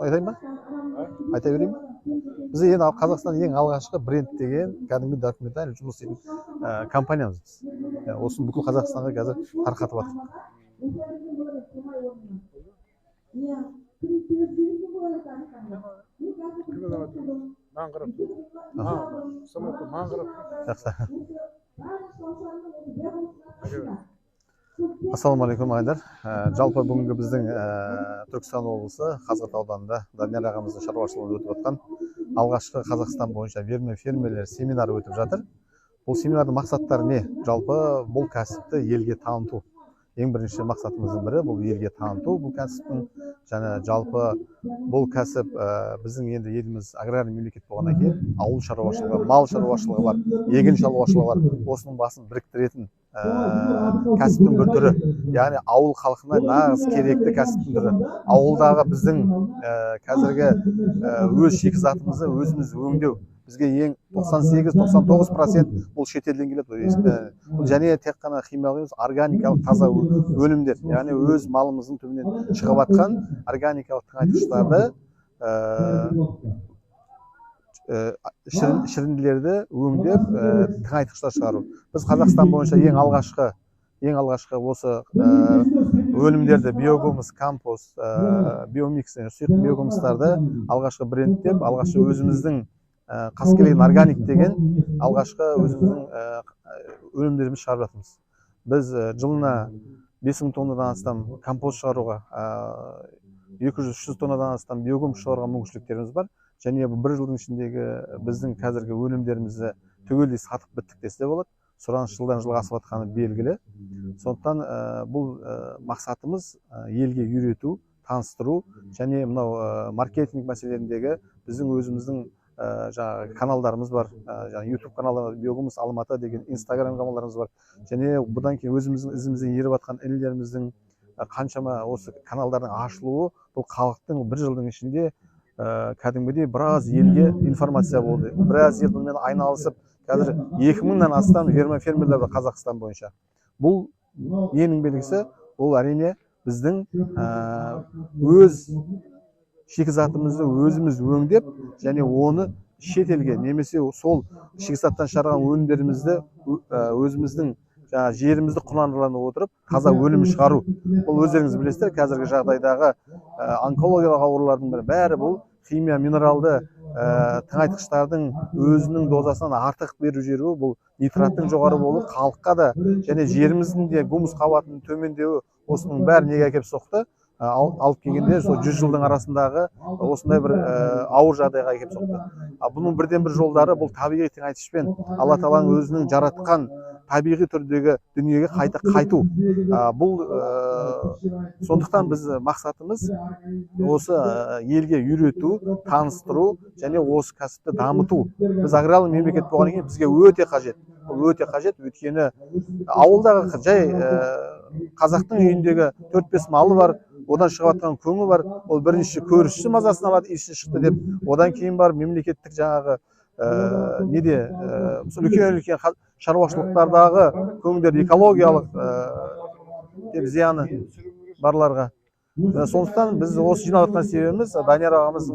айтайын ба? Айта берейін ба? Біз енді Қазақстан ең алғашқы бренд деген кәдімгі документаль жұмыс істейтін компаниямыз біз. Осыны бүкіл Қазақстанға қазір тарқатып жатырмыз. Ассалаумағалейкум ағайындар. Жалпы бүгінгі біздің Түркістан облысы Қазығұрт ауданында Данияр ағамыздың шаруашылығында өтіп жатқан алғашқы Қазақстан бойынша фермерлер семинары өтіп жатыр. Бұл семинардың мақсаттары не? Жалпы бұл кәсіпті елге таныту. Ең бірінші мақсатымыздың бірі бұл елге таныту бұл кәсіптің. Және жалпы бұл кәсіп біздің енді еліміз аграрный мемлекет болғаннан кейін ауыл шаруашылығы, мал шаруашылығы бар, егін шаруашылығы бар. Осының басын біріктіретін кәсіптің бір түрі. Яғни ауыл халқына нағыз керекті кәсіптің түрі. Ауылдағы біздің қазіргі өз шикізатымызды өзіміз өңдеу. Бізге ең 98-99% бұл шетелден келеді. Және тек қана химиялық емес, органикалық таза өнімдер. Яғни өз малымыздың түбінен шығып жатқан органикалық тыңайтқыштарды, шірінділерді өңдеп тыңайтқыштар шығару. Біз Қазақстан бойынша ең алғашқы осы өнімдерді биогумус, компост, биомикс, сұйық биогумустарды алғашқы брендтеп, алғашқы өзіміздің қаскелеген органик деген алғашқы өзіміздің өнімдеріміз шығарып жатырмыз. Біз жылына 5000 тоннадан астам компост шығаруға, 200-300 тоннадан астам биогумус шығаруға мүмкіншіліктеріміз бар. Және бір жылдың ішіндегі біздің қазіргі өнімдерімізді түгелдей сатып біттік десе де болады. Сұраныс жылдан жылға асып жатқаны белгілі. Сондықтан бұл мақсатымыз елге үйрету, таныстыру және мынау маркетинг мәселелеріндегі біздің өзіміздің каналдарымыз бар. YouTube каналдарымыз Биогумус Алматы деген Instagram каналдарымыз бар. Және бұдан кейін өзіміздің ізімізден еріп жатқан інілеріміздің қаншама осы каналдардың ашылуы бұл халықтың бір жылдың ішінде кәдімгідей біраз елге информация болды. Біраз ел бұнымен айналысып, қазір 2000-нан астам фермерлер бар Қазақстан бойынша. Бұл ең белгісі, бұл әрине біздің өз шикізатымызды өзіміз өңдеп, және оны шетелге немесе сол шикізаттан шығарған өнімдерімізді өзіміздің жерімізді құнарландырып отырып, таза өнім шығару. Бұл өздеріңіз білесіздер, қазіргі жағдайдағы онкологиялық аурулардың бәрі бұл химия, минералды тыңайтқыштардың өзінің дозасынан артық беру жері, бұл нитраттың жоғары болуы, халыққа да және жеріміздің де гумус қабатының төмендеуі осының бәрі неге әкеліп соқты? Алып келгенде, сол 100 жылдың арасындағы осындай бір ауыр жағдайға әкеліп соқты. Бұның бірден бір жолдары бұл табиғи тыңайтқышпен Алла Тағаланың өзінің жаратқан табиғи түрдегі дүниеге қайта қайту. Бұл сондықтан біз мақсатымыз осы елге үйрету, таныстыру және осы кәсіпті дамыту. Біз аграрлы мемлекет болғаннан кейін бізге өте қажет. Бұл өте қажет, өйткені ауылдағы жай қазақтың үйіндегі 4-5 малы бар, одан шығып жатқан көңі бар, ол бірінші көршісі мазасын алады, иісі шықты деп, одан кейін бар мемлекеттік жаңағы үлкен шаруашылықтардағы көңдер экологиялық зияны барларға. Сондықтан біз осы жинап жатқан себебіміз Данияр ағамыз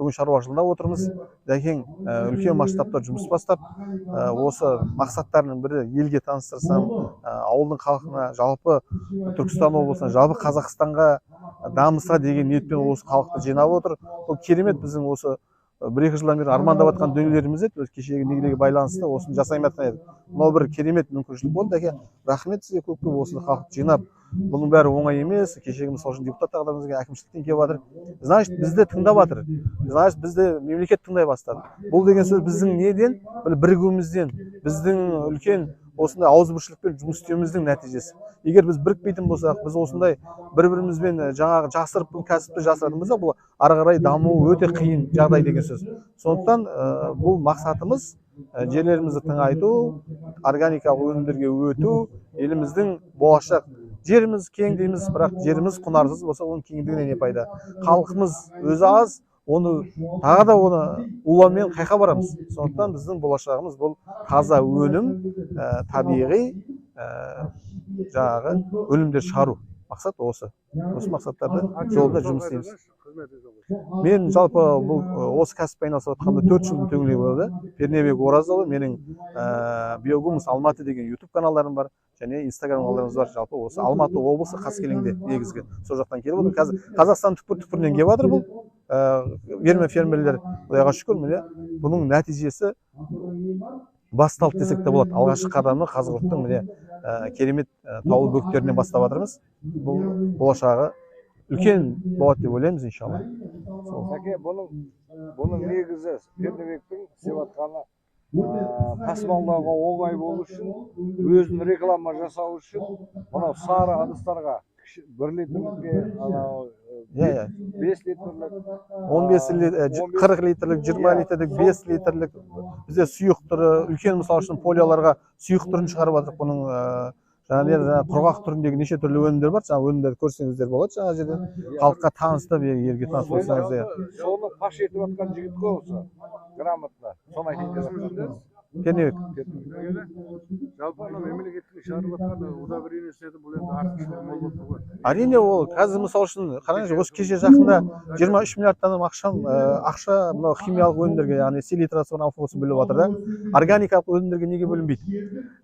бүгін шаруашылығында отырмыз. Дәкең үлкен масштабта жұмыс бастап, осы мақсаттарының бірі елге таныстырсам, ауылдың халқына, жалпы Түркістан облысына, жалпы Қазақстанға дамыса деген ниетпен осы халықты жинап отыр. Бұл керемет біздің осы 1-2 жылдан бері армандап жатқан дүниелеріміз еді, кешегі негелеге байланысты осыны жасаймын жатқан еді. Мынау бір керемет мүмкіншілік болды. Дәке, рахмет сізге көп-көп осыны халықты жинап. Бұның бәрі оңай емес. Кешегі мысалы үшін депутаттардан бізге әкімшіліктен келіп жатыр. Значит, бізді тыңдап жатыр. Значит, бізді мемлекет тыңдай бастады. Бұл деген сөз біздің неден? Бірігуімізден, біздің үлкен осындай ауызбіршілікпен жұмыс істеуіміздің нәтижесі. Егер біз бірікпейтін болсақ, біз осындай бір-бірімізбен жаңағы жасырып бұл кәсіпті жасыратын болсақ, бұл ары қарай дамуы өте қиын жағдай деген сөз. Сондықтан бұл мақсатымыз жерлерімізді тыңайту, органикалық өнімдерге өту, еліміздің болашақ жеріміз кең дейміз, бірақ жеріміз құнарсыз болса, оның кеңдігінен не пайда? Халқымыз өзі аз, оны тағы да оны улаумен қайқа барамыз. Сондықтан біздің болашағымыз бұл таза өнім, табиғи жаңағы өнімдер шығару. Мақсат осы. Осы мақсаттарды жолында жұмыс істейміз. Мен жалпы бұл осы кәсіппен айналысып жатқанымда 4 жылдың төңірегі болды. Пернебек Оразұлы, менің Биогумус Алматы деген YouTube каналдарым бар, және Instagram каналдарымыз бар. Жалпы осы Алматы облысы Қаскелеңде негізгі. Сол жақтан келіп отыр. Қазір Қазақстан түкпір-түкпірінен келіп жатыр бұл. Фермерлер, Құдайға шүкір, міне бұның нәтижесі басталды десек те болады. Алғашқы қадамы Қазығұрттың міне керемет таулы бөктерінен бастап жатырмыз. Бұл болашағы үлкен болады деп ойлаймыз, иншалла. Сәке, бұның негізі Пернебектің істеп жатқаны тасымалдауға оңай болу үшін, өзін реклама жасау үшін, мынау сары ыдыстарға 1 литрлікке, 5 литрлік, 15 литрлік, 40 литрлік, 20 литрлік, 5 литрлік. Бізде сұйық түрі, үлкен мысал үшін полияларға сұйық түрін шығарып жатырық. Бұның жаңа құрғақ түріндегі неше түрлі өнімдер бар. Жаңа өнімдерді көрсеңіздер болады. Жаңа жерде халыққа таныстырып, елге таныстырып отырсаңыз. Соны паш етіп жатқан жігіт қой осы. Грамотно. Соны айтайын деп Пернебек. Жалпы мемлекеттің шығарып жатқан удобрениесі бұл енді артықшылығы мол болып тұр ғой. Әрине ол қазір мысал үшін қараңыз, осы кеше жақында 23 миллиардтан ақша мынау химиялық өнімдерге, яғни селитрасы бар алфавосы бөліп жатыр да. Органикалық өнімдерге неге бөлінбейді?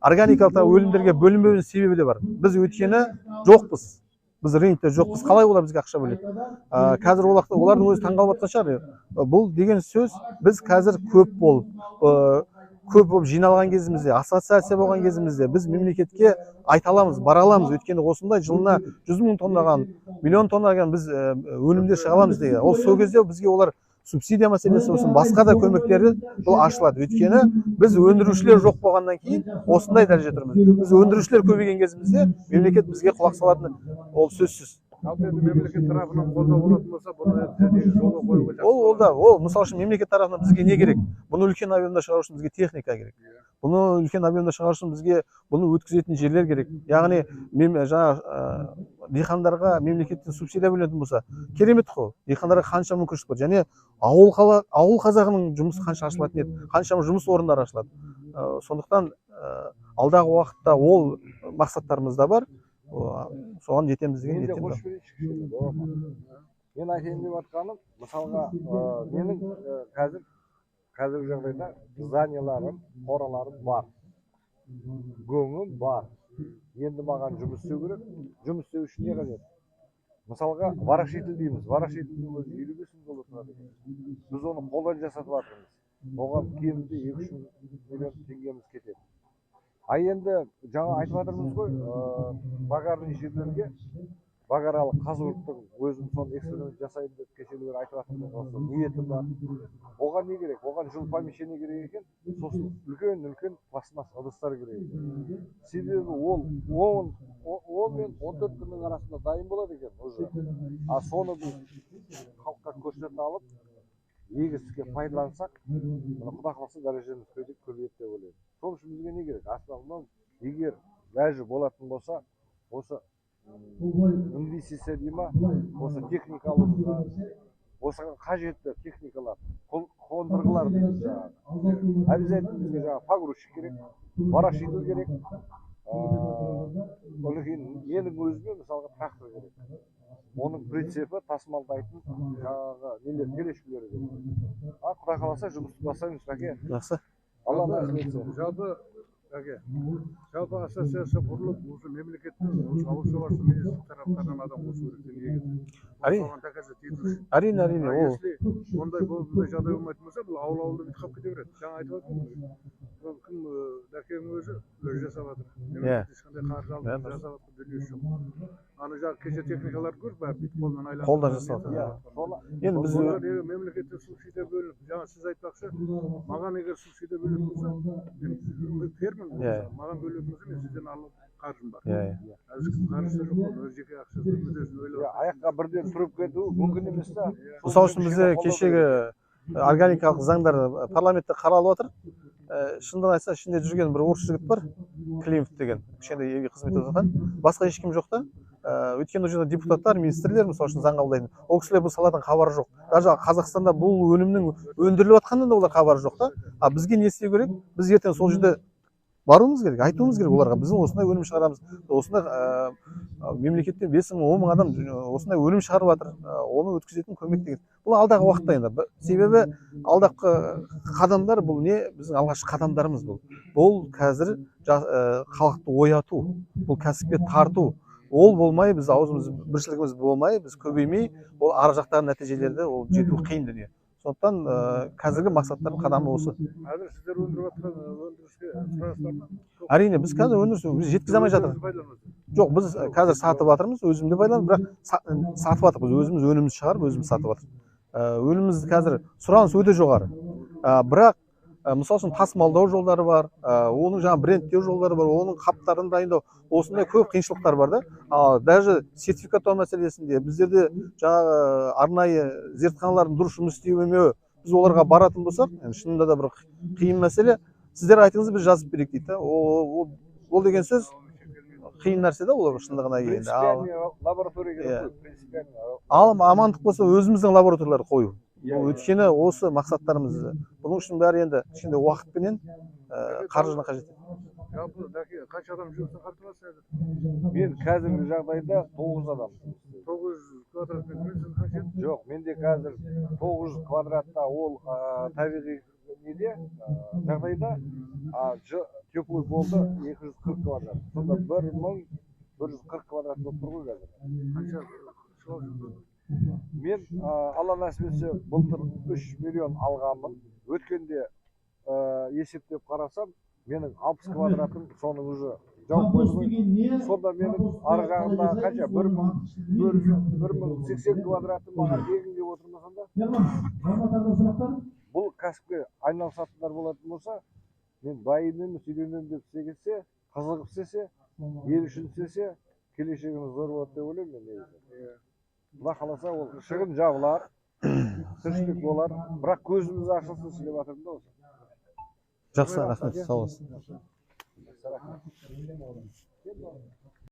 Органикалық өнімдерге бөлінбеуінің себебі де бар. Біз өйткені жоқпыз. Біз рынокта жоқпыз. Қалай олар бізге ақша бөледі? Қазір олардың өзі таңғалып жатқан шығар. Бұл деген сөз біз қазір көп болып жиналған кезімізде, ассоциация болған кезімізде біз мемлекетке айта аламыз, бара аламыз. Өйткені осындай жылына 100 мың тоннаған, миллион тоннаған біз өнімдер шыға аламыз деген. Ол сол кезде бізге олар субсидия мәселесі болсын, басқа да көмектері бұл ашылады. Өйткені біз өндірушілер жоқ болғаннан кейін осындай дәреже тұрмыз. Біз өндірушілер көбейген кезімізде мемлекет бізге құлақ салатыны ол сөзсіз. Жалпы енді мемлекет тарапынан қолдау болатын болса, бұны жолға қоюға Ол мысалы үшін мемлекет тарапынан бізге не керек? Бұны үлкен объемда шығару үшін бізге техника керек. Бұны үлкен объемда шығару үшін бізге бұны өткізетін жерлер керек. Яғни жаңа диқандарға мемлекеттен субсидия бөлінетін болса, керемет қой. Диқандарға қанша мүмкіншілік бар. Және ауыл қазағының жұмысы қанша ашылатын еді, қаншама жұмыс орындары ашылады. Сондықтан алдағы уақытта ол мақсаттарымыз да бар. Соған жетеміз деген ниетім бар. Мен айтайын деп жатқаным, мысалға менің қазіргі жағдайда зданияларым, қораларым бар. Көңім бар. Енді маған жұмыс істеу керек. Жұмыс істеу үшін не қажет? Мысалға варақшитіл дейміз. Варақшитілдің өзі 55 мың доллар тұрады. Біз оны қолдан жасатып жатырмыз. Оған кемінде 2-3 миллион теңгеміз кетеді. Енді жаңа айтып жатырмыз ғой, багарлы жерлерге багаралы Қазығұрттың өзім соны эксперимент жасайын деп кешелер айтып жатырмыз, осы ниетім бар. Оған не керек? Оған жылы помещение керек екен, сосын үлкен пластмасс ыдыстар керек екен. Себебі ол мен 14 күннің арасында дайын болады екен уже. Соны біз халыққа көрсетіп алып, егістікке пайдалансақ, құда қаласа дәрежеміз көбейеді деп ойлаймын. Сол үшін бізге не керек? Астанадан егер бәжі болатын болса, осы инвестиция дей ма, осы техникалымызға, осыған қажетті техникалар, қондырғылар дейміз жаңағы. Обязательно бізге жаңағы погрузчик керек, варақшитіл керек, менің өзіме мысалға трактор керек. Оның прицепі тасымалдайтын жаңағы нелер, телешкілері керек. Құдай қаласа жұмысты бастаймыз, Бәке. Жақсы. Алла нәсіп етсін. Жалпы ассоциация құрылып, осы мемлекеттің ауыл шаруашылығы министрлік тараптарынан адам қосу керек негізі. Әрине. Если ондай жағдай болмайтын болса, бұл ауыл-ауылда бүйтіп қалып кете береді. Жаңа айтып отырмын. Кім Дәкенің өзі жасап жатыр. Мемлекет ешқандай қаржы алып жасап жатқан дүниесі жоқ. Аны жаңағы кеше техникаларды көріп, бүйтіп қолдан айланып. Қолдан жасалды. Енді біз мемлекеттен субсидия бөлініп, жаңа сіз айтпақшы, маған егер субсидия бөлінетін болса, фермер маған бөлінетін болса, мен сізден алып қаржым бар. Әзір қаржысы жоқ, өз жеке ақшасы мүддесін ойлап. Аяққа бірден тұрып кету мүмкін емес та. Мысалы үшін бізде кешегі органикалық заңдар парламентте қаралып жатыр. Шындығын айтса, ішінде жүрген бір орыс жігіт бар, Климов деген, кішкентай елге қызмет етіп жатқан. Басқа ешкім жоқ та. Өйткені жерде депутаттар, министрлер мысалы үшін заң қабылдайтын. Ол кісілер бұл саладан хабары жоқ. Даже Қазақстанда бұл өнімнің өндіріліп жатқанынан да олар хабары жоқ та. Бізге не істеу керек? Біз ертең сол жерде баруымыз керек, айтуымыз керек оларға. Біз осындай өнім шығарамыз. Осындай мемлекеттен 5 мың 10 мың адам осындай өнім шығарып жатыр. Оны өткізетін көмек деген. Бұл алдағы уақытта енді. Себебі алдағы қадамдар бұл не? Біздің алғашқы қадамдарымыз бұл. Бұл қазір халықты ояту, бұл кәсіпке тарту. Ол болмай, біз аузымыз біршілігіміз болмай, біз көбеймей, ол ар жақтағы нәтижелерді ол жету қиын дүние. Сондықтан қазіргі мақсаттардың қадамы осы. Қазір сіздер өндіріп жатқан өндіріске сұраныс бар ма? Әрине, біз қазір өндіріс жеткізе алмай жатыр. Жоқ, біз қазір сатып жатырмыз, өзімде байланып, бірақ сатып жатырмыз, біз өзіміз өнімімізді шығарып, өзіміз сатып жатырмыз. Өніміміз қазір сұраныс өте жоғары. Бірақ мысалы үшін тасымалдау жолдары бар, оның жаңа брендтеу жолдары бар, оның қаптарын дайындау, осындай көп қиыншылықтар бар да. Ал даже сертификаттау мәселесінде біздерде жаңағы арнайы зертханалардың дұрыс жұмыс істемеуі, біз оларға баратын болсақ, шынында да бір қиын мәселе. Сіздер айтыңыз, біз жазып берейік дейді. Ол деген сөз қиын нәрсе да, ол шындығына келгенде. Принципиальный лаборатория керек, принципиальный. Ал амандық болса өзіміздің лабораториялар қою. Өйткені осы мақсаттарымыз, бұның үшін бәрі енді кішкене уақытпенен қаржыны қажет. Жалпы Дәке, қанша адам жұмысын қамтыватсыз қазір? Мен қазіргі жағдайда 9 адам. 900 квадрат метр қанша? Жоқ, менде қазір 900 квадратта ол табиғи неде жағдайда, теплый болды 240 квадрат. Сонда 1140 квадрат болып тұр ғой қазір. Қанша шығал жүрді? Мен Алла нәсіп етсе былтыр 3 миллион алғанмын. Өткенде есептеп қарасам, менің 60 квадратым соның уже жауып қойды. Сонда менің ары жағында қанша 1080 квадратым маған егін деп отырмын сонда. Бұл кәсіпке айналысатындар болатын болса, мен байымын, үйренемін деп істесе, қызығып істесе, ел үшін істесе, келешегіміз зор болады деп ойлаймын мен негізі. Құда қаласа ол шығын жабылар, тіршілік болар, бірақ көзіміз ашылсын деп жатырмын да осы. Жақсы, рахмет, сау болсын.